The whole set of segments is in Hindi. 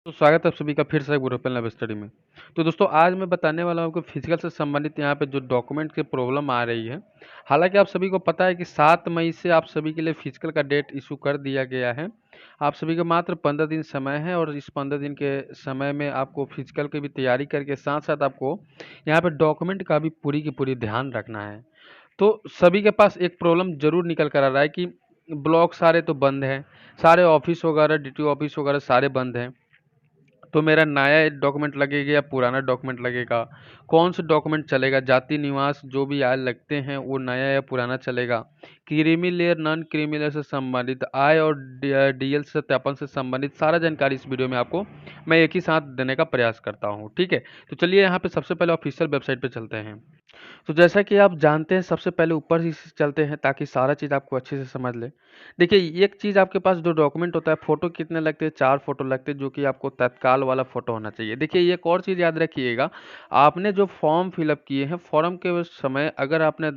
तो स्वागत है आप सभी का फिर से एक यूरोपियन लैब स्टडी में। तो दोस्तों आज मैं बताने वाला हूँ आपको फिजिकल से संबंधित यहाँ पे जो डॉक्यूमेंट की प्रॉब्लम आ रही है। हालांकि आप सभी को पता है कि 7 मई से आप सभी के लिए फिजिकल का डेट इशू कर दिया गया है। आप सभी को मात्र 15 दिन समय है और इस 15 दिन के समय में आपको फिजिकल की भी तैयारी करके साथ साथ आपको यहाँ पे डॉक्यूमेंट का भी पूरी की पूरी ध्यान रखना है। तो सभी के पास एक प्रॉब्लम जरूर निकल कर आ रहा है कि ब्लॉक सारे तो बंद हैं, सारे ऑफिस वगैरह डी ऑफिस वगैरह सारे बंद हैं। तो मेरा नया डॉक्यूमेंट लगेगा या पुराना डॉक्यूमेंट लगेगा? कौन सा डॉक्यूमेंट चलेगा? जाति निवास जो भी आय लगते हैं वो नया या पुराना चलेगा? Creamy layer non creamy layer से संबंधित आय और डीएल सत्यापन से संबंधित सारा जानकारी इस वीडियो में आपको मैं एक ही साथ देने का प्रयास करता हूँ। ठीक है, तो चलिए यहाँ पे सबसे पहले ऑफिशियल वेबसाइट पे चलते हैं। तो जैसा कि आप जानते हैं सबसे पहले ऊपर ही से चलते हैं ताकि सारा चीज़ आपको अच्छे से समझ ले। देखिए एक चीज़ आपके पास जो डॉक्यूमेंट होता है, फ़ोटो कितने लगते हैं? 4 फ़ोटो लगते हैं जो कि आपको तत्काल वाला फ़ोटो होना चाहिए। देखिए एक और चीज़ याद रखिएगा, आपने जो फॉर्म फिलअप किए हैं, फॉर्म के समय अगर आपने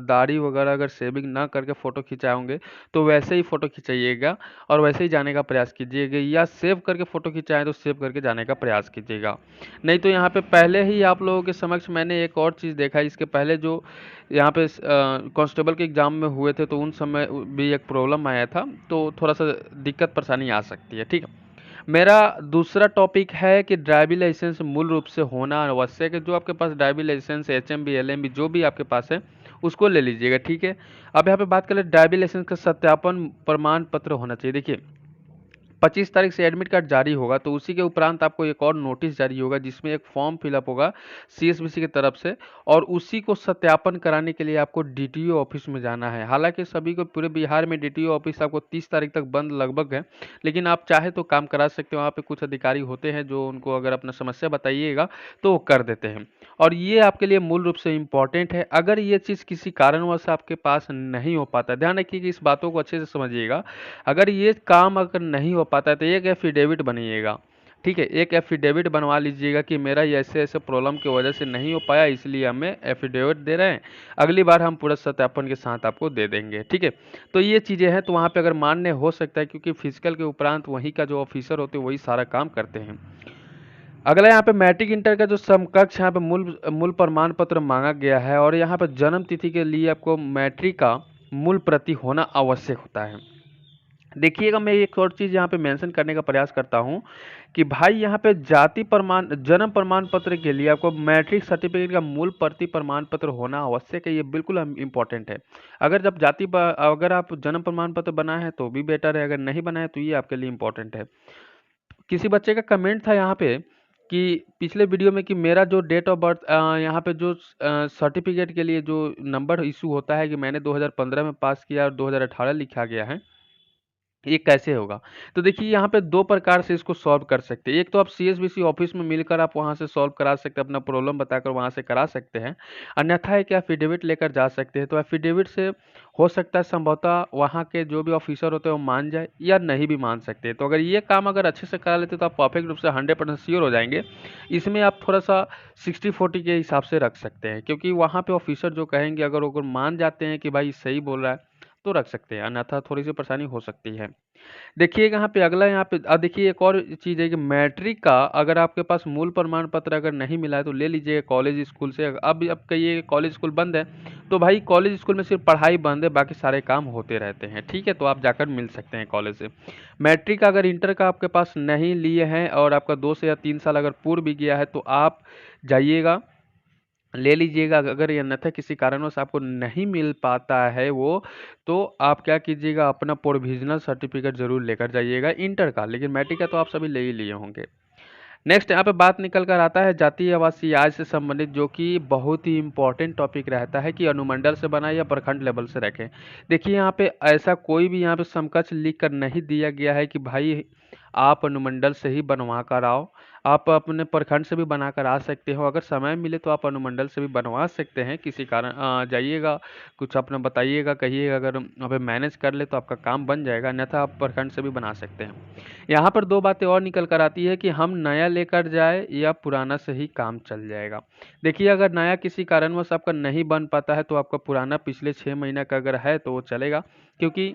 दाढ़ी वगैरह अगर शेविंग ना करके फ़ोटो खिंचाए होंगे तो वैसे ही फ़ोटो खिंचाइएगा और वैसे ही जाने का प्रयास कीजिएगा, या सेव करके फ़ोटो खिंचाएँ तो सेव करके जाने का प्रयास कीजिएगा। नहीं तो यहाँ पे पहले ही आप लोगों के समक्ष मैंने एक और चीज़ देखा है, इसके पहले जो यहाँ पे कांस्टेबल के एग्ज़ाम में हुए थे तो उन समय भी एक प्रॉब्लम आया था, तो थोड़ा-सा दिक्कत परेशानी आ सकती है, ठीक है। मेरा दूसरा टॉपिक है कि ड्राइविंग लाइसेंस मूल रूप से होना आवश्यक है। जो आपके पास ड्राइविंग लाइसेंस, एचएमवी, एलएमवी जो भी आपके पास है, उसको ले लीजिएगा, ठीक है। अब यहाँ पे बात करें ड्राइविंग लाइसेंस का सत्यापन प्रमाण पत्र होना चाहिए। देखिए 25 तारीख से एडमिट कार्ड जारी होगा तो उसी के उपरांत आपको एक और नोटिस जारी होगा जिसमें एक फॉर्म फिलअप होगा सीएसबीसी की तरफ से, और उसी को सत्यापन कराने के लिए आपको डीटीओ ऑफिस में जाना है। हालांकि सभी को पूरे बिहार में डीटीओ ऑफिस आपको 30 तारीख तक बंद लगभग है, लेकिन आप चाहे तो काम करा सकते हो। वहाँ पे कुछ अधिकारी होते हैं जो उनको अगर अपना समस्या बताइएगा तो वो कर देते हैं, और ये आपके लिए मूल रूप से इम्पॉर्टेंट है। अगर ये चीज़ किसी कारणवश आपके पास नहीं हो पाता, ध्यान रखिए कि इस बातों को अच्छे से समझिएगा। अगर ये काम अगर नहीं हो पाता है तो एक एफिडेविट बनाइएगा, ठीक है। एक एफिडेविट बनवा लीजिएगा कि मेरा ये ऐसे ऐसे प्रॉब्लम की वजह से नहीं हो पाया, इसलिए हमें एफिडेविट दे रहे हैं, अगली बार हम पूरा सत्यापन के साथ आपको दे देंगे, ठीक है। तो ये चीज़ें हैं, तो वहाँ पे अगर मान्य हो सकता है क्योंकि फिजिकल के उपरांत वहीं का जो ऑफिसर होते हैं वही सारा काम करते हैं। अगला यहाँ पे मैट्रिक इंटर का जो समकक्ष यहाँ पे मूल मूल प्रमाण पत्र मांगा गया है, और यहाँ पे जन्म तिथि के लिए आपको मैट्रिक का मूल प्रति होना आवश्यक होता है। देखिएगा मैं एक और चीज़ यहाँ पे मेंशन करने का प्रयास करता हूँ कि भाई यहाँ पे जाति प्रमाण जन्म प्रमाण पत्र के लिए आपको मैट्रिक सर्टिफिकेट का मूल प्रति प्रमाण पत्र होना आवश्यक है। ये बिल्कुल इम्पोर्टेंट है। अगर जब अगर आप जन्म प्रमाण पत्र बनाए हैं तो भी बेटर है, अगर नहीं बनाए तो ये आपके लिए इम्पोर्टेंट है। किसी बच्चे का कमेंट था यहाँ पे कि पिछले वीडियो में कि मेरा जो डेट ऑफ बर्थ यहाँ पे जो सर्टिफिकेट के लिए जो नंबर इशू होता है कि मैंने 2015 में पास किया और 2018 लिखा गया है, ये कैसे होगा? तो देखिए यहाँ पे 2 प्रकार से इसको सॉल्व कर सकते हैं। एक तो आप सीएसबीसी ऑफ़िस में मिलकर आप वहाँ से सॉल्व करा सकते हैं, अपना प्रॉब्लम बताकर वहाँ से करा सकते हैं। अन्यथा है कि एफ़िडेविट लेकर जा सकते हैं। तो एफ़िडेविट से हो सकता है संभवतः वहाँ के जो भी ऑफ़िसर होते हैं वो मान जाए या नहीं भी मान सकते हैं। तो अगर ये काम अगर अच्छे से करा लेते हैं तो आप परफ़ेक्ट रूप से 100% श्योर हो जाएँगे। इसमें आप थोड़ा-सा 60-40 के हिसाब से रख सकते हैं, क्योंकि वहाँ पे ऑफ़िसर जो कहेंगे अगर वो मान जाते हैं कि भाई सही बोल रहा है, तो रख सकते हैं, अन्यथा थोड़ी-सी परेशानी हो सकती है। देखिएगा यहाँ पे अगला यहाँ पे देखिए एक और चीज़ है कि मैट्रिक का अगर आपके पास मूल प्रमाण पत्र अगर नहीं मिला है तो ले लीजिए कॉलेज स्कूल से। अब कहिए कॉलेज स्कूल बंद है, तो भाई कॉलेज स्कूल में सिर्फ पढ़ाई बंद है, बाकी सारे काम होते रहते हैं, ठीक है। तो आप जाकर मिल सकते हैं कॉलेज से। मैट्रिक का अगर इंटर का आपके पास नहीं लिए हैं और आपका 2 से या 3 साल अगर पूर्व भी गया है तो आप जाइएगा, ले लीजिएगा। अगर ये अन्यथा किसी कारणवश आपको नहीं मिल पाता है वो, तो आप क्या कीजिएगा, अपना प्रोविज़नल सर्टिफ़िकेट ज़रूर लेकर जाइएगा इंटर का, लेकिन मैट्रिक का तो आप सभी ले ही लिए होंगे। नेक्स्ट यहाँ पे बात निकल कर आता है जातीय आवासीय आय से संबंधित, जो कि बहुत ही इम्पोर्टेंट टॉपिक रहता है कि अनुमंडल से बनाए या प्रखंड लेवल से रखें। देखिए यहाँ पे ऐसा कोई भी यहाँ पे समकक्ष लिख कर नहीं दिया गया है कि भाई आप अनुमंडल से ही बनवा कर आओ। आप अपने प्रखंड से भी बना कर आ सकते हो, अगर समय मिले तो आप अनुमंडल से भी बनवा सकते हैं। किसी कारण जाइएगा, कुछ अपना बताइएगा, कहिएगा, अगर वहाँ पे मैनेज कर ले तो आपका काम बन जाएगा, अन्यथा आप प्रखंड से भी बना सकते हैं। यहाँ पर 2 बातें और निकल कर आती है कि हम नया लेकर जाए या पुराना से ही काम चल जाएगा। देखिए अगर नया किसी कारणवश आपका नहीं बन पाता है तो आपका पुराना पिछले 6 महीने का अगर है तो वो चलेगा, क्योंकि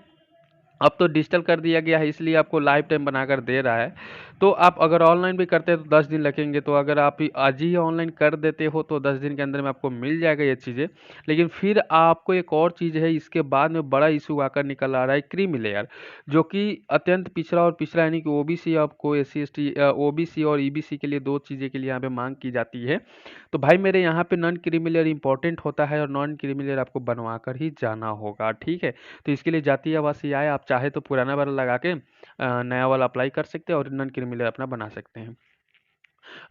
अब तो डिजिटल कर दिया गया है, इसलिए आपको लाइफ टाइम बनाकर दे रहा है। तो आप अगर ऑनलाइन भी करते हैं तो 10 दिन लगेंगे, तो अगर आप आज ही ऑनलाइन कर देते हो तो 10 दिन के अंदर में आपको मिल जाएगा ये चीज़ें। लेकिन फिर आपको एक और चीज़ है, इसके बाद में बड़ा इशू आकर निकल आ रहा है, क्रीमी लेयर, जो कि अत्यंत पिछड़ा और पिछड़ा यानी कि ओबीसी, आपको S C S T, OBC और ईबीसी के लिए दो चीज़ें के लिए यहाँ पे मांग की जाती है। तो भाई मेरे यहाँ पे नॉन क्रीमी लेयर इंपॉर्टेंट होता है, और नॉन क्रीमी लेयर आपको बनवा कर ही जाना होगा, ठीक है। तो इसके लिए जातीय आवासीय आय आप चाहे तो पुराना वाला लगा के नया वाला अप्लाई कर सकते हैं और नॉन क्रीमी अपना बना सकते हैं।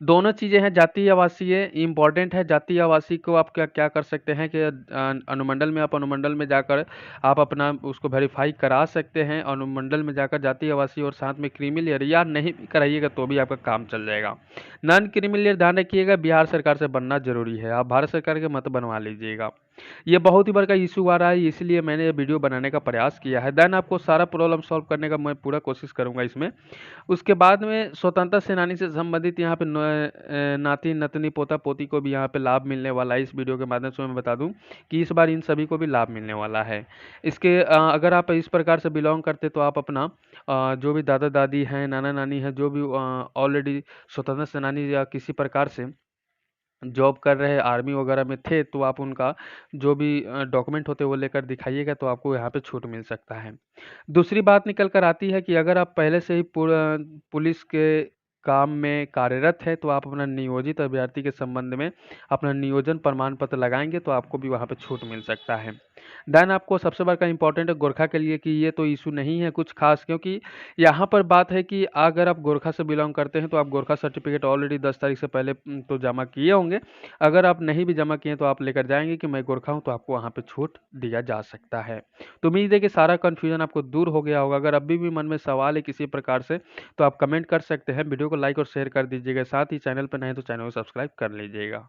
दोनों चीज़ें हैं, जातीय आवासीय इम्पॉर्टेंट है। जातीय आवासीय को आप क्या क्या कर सकते हैं कि अनुमंडल में, आप अनुमंडल में जाकर आप अपना उसको वेरीफाई करा सकते हैं, अनुमंडल में जाकर जातीय आवासीय, और साथ में क्रीमी लेयर, या नहीं भी कराइएगा तो भी आपका काम चल जाएगा। नॉन क्रीमी लेयर ध्यान रखिएगा, बिहार सरकार से बनना जरूरी है, आप भारत सरकार के मत बनवा लीजिएगा। ये बहुत ही बड़ा इशू आ रहा है, इसलिए मैंने ये वीडियो बनाने का प्रयास किया है। देन आपको सारा प्रॉब्लम सॉल्व करने का मैं पूरा कोशिश करूंगा इसमें। उसके बाद में स्वतंत्रता सेनानी से संबंधित यहाँ पे नाती नतनी पोता पोती को भी यहाँ पे लाभ मिलने वाला है। इस वीडियो के माध्यम से मैं बता दूं कि इस बार इन सभी को भी लाभ मिलने वाला है। इसके अगर आप इस प्रकार से बिलोंग करते तो आप अपना जो भी दादा दादी हैं, नाना नानी हैं, जो भी ऑलरेडी स्वतंत्रता सेनानी या किसी प्रकार से जॉब कर रहे आर्मी वगैरह में थे, तो आप उनका जो भी डॉक्यूमेंट होते हैं वो लेकर दिखाइएगा, तो आपको यहाँ पे छूट मिल सकता है। दूसरी बात निकल कर आती है कि अगर आप पहले से ही पुलिस के काम में कार्यरत है, तो आप अपना नियोजित अभ्यर्थी के संबंध में अपना नियोजन प्रमाण पत्र लगाएंगे तो आपको भी वहाँ पे छूट मिल सकता है। देन आपको सबसे बड़ा इंपॉर्टेंट है गोरखा के लिए कि ये तो इशू नहीं है कुछ खास, क्योंकि यहाँ पर बात है कि अगर आप गोरखा से बिलोंग करते हैं तो आप गोरखा सर्टिफिकेट ऑलरेडी 10 तारीख से पहले तो जमा किए होंगे। अगर आप नहीं भी जमा किए तो आप लेकर जाएंगे कि मैं गोरखा हूँ, तो आपको वहाँ पे छूट दिया जा सकता है। तो उम्मीद है कि सारा कन्फ्यूजन आपको दूर हो गया होगा। अगर अभी भी मन में सवाल है किसी प्रकार से तो आप कमेंट कर सकते हैं। वीडियो को लाइक और शेयर कर दीजिएगा, साथ ही चैनल पर नहीं तो चैनल को सब्सक्राइब कर लीजिएगा।